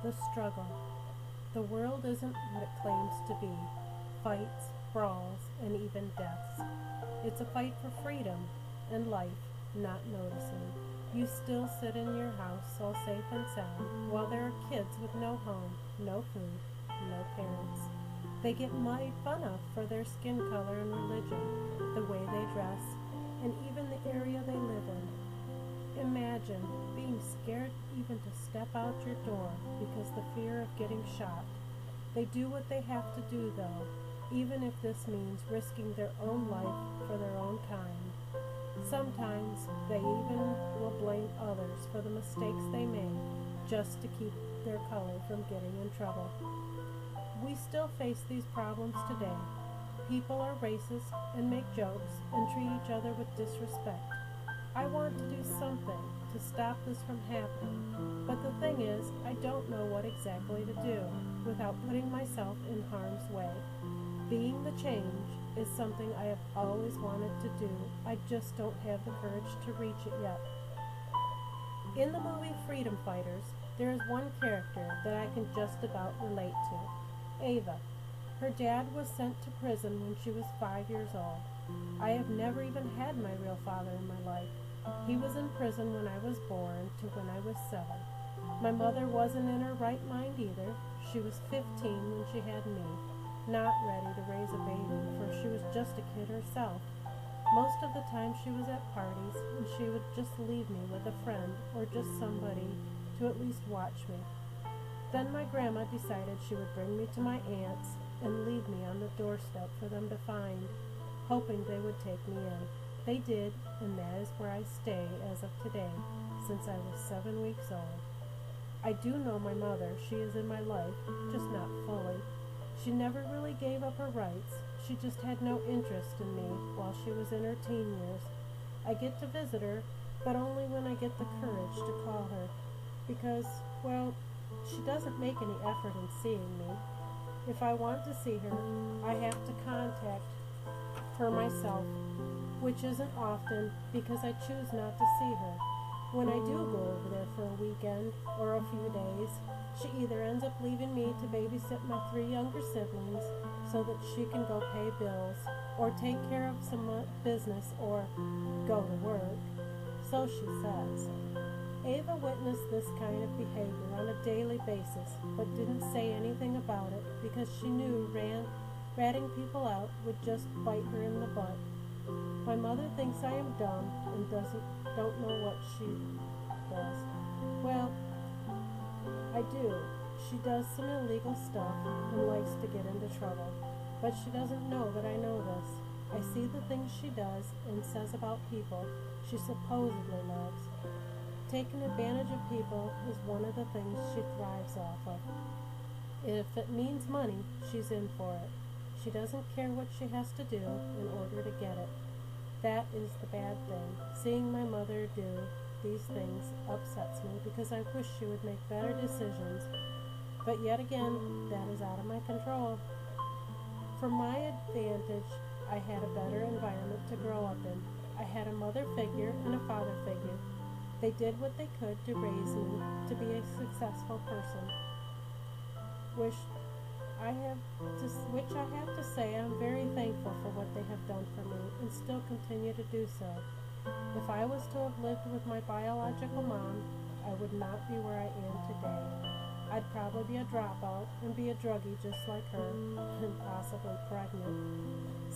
The struggle. The world isn't what it claims to be. Fights, brawls, and even deaths. It's a fight for freedom and life, not noticing. You still sit in your house all safe and sound while there are kids with no home, no food, no parents. They get made fun of for their skin color and religion, the way they dress, and even the area they live in. Imagine being scared even to step out your door because the fear of getting shot. They do what they have to do though, even if this means risking their own life for their own kind. Sometimes they even will blame others for the mistakes they made just to keep their color from getting in trouble. We still face these problems today. People are racist and make jokes and treat each other with disrespect. I want to do something to stop this from happening, but the thing is, I don't know what exactly to do without putting myself in harm's way. Being the change is something I have always wanted to do. I just don't have the courage to reach it yet. In the movie Freedom Fighters, there is one character that I can just about relate to, Ava. Her dad was sent to prison when she was 5 years old. I have never even had my real father in my life. He was in prison when I was born to when I was 7. My mother wasn't in her right mind either. She was 15 when she had me, not ready to raise a baby, for she was just a kid herself. Most of the time she was at parties, and she would just leave me with a friend or just somebody to at least watch me. Then my grandma decided she would bring me to my aunt's and leave me on the doorstep for them to find, hoping they would take me in. They did, and that is where I stay as of today, since I was 7 weeks old. I do know my mother. She is in my life, just not fully. She never really gave up her rights. She just had no interest in me while she was in her teen years. I get to visit her, but only when I get the courage to call her, because, well, she doesn't make any effort in seeing me. If I want to see her, I have to contact her myself, which isn't often because I choose not to see her. When I do go over there for a weekend or a few days, she either ends up leaving me to babysit my 3 younger siblings so that she can go pay bills or take care of some business or go to work. So she says. Ava witnessed this kind of behavior on a daily basis, but didn't say anything about it because she knew ratting people out would just bite her in the butt. My mother thinks I am dumb and don't know what she does. Well, I do. She does some illegal stuff and likes to get into trouble, but she doesn't know that I know this. I see the things she does and says about people she supposedly loves. Taking advantage of people is one of the things she thrives off of. If it means money, she's in for it. She doesn't care what she has to do in order to get it. That is the bad thing. Seeing my mother do these things upsets me because I wish she would make better decisions. But yet again, that is out of my control. For my advantage, I had a better environment to grow up in. I had a mother figure and a father figure. They did what they could to raise me to be a successful person, which I have to say I'm very thankful for what they have done for me and still continue to do so. If I was to have lived with my biological mom, I would not be where I am today. I'd probably be a dropout and be a druggie just like her, and possibly pregnant.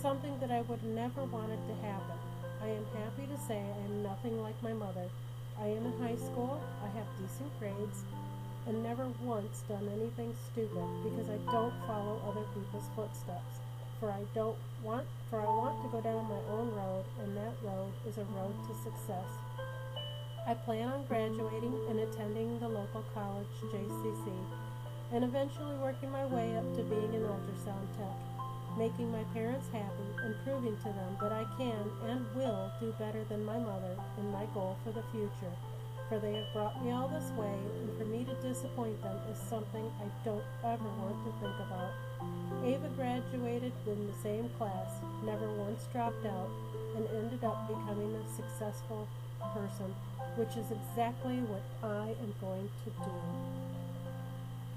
Something that I would never wanted to happen. I am happy to say I am nothing like my mother. I am in high school, I have decent grades, and never once done anything stupid because I don't follow other people's footsteps. For I want to go down my own road, and that road is a road to success. I plan on graduating and attending the local college, JCC, and eventually working my way up to being an ultrasound tech, making my parents happy and proving to them that I can and will do better than my mother in my goal for the future. For they have brought me all this way, and for me to disappoint them is something I don't ever want to think about. Ava graduated in the same class, never once dropped out, and ended up becoming a successful person, which is exactly what I am going to do.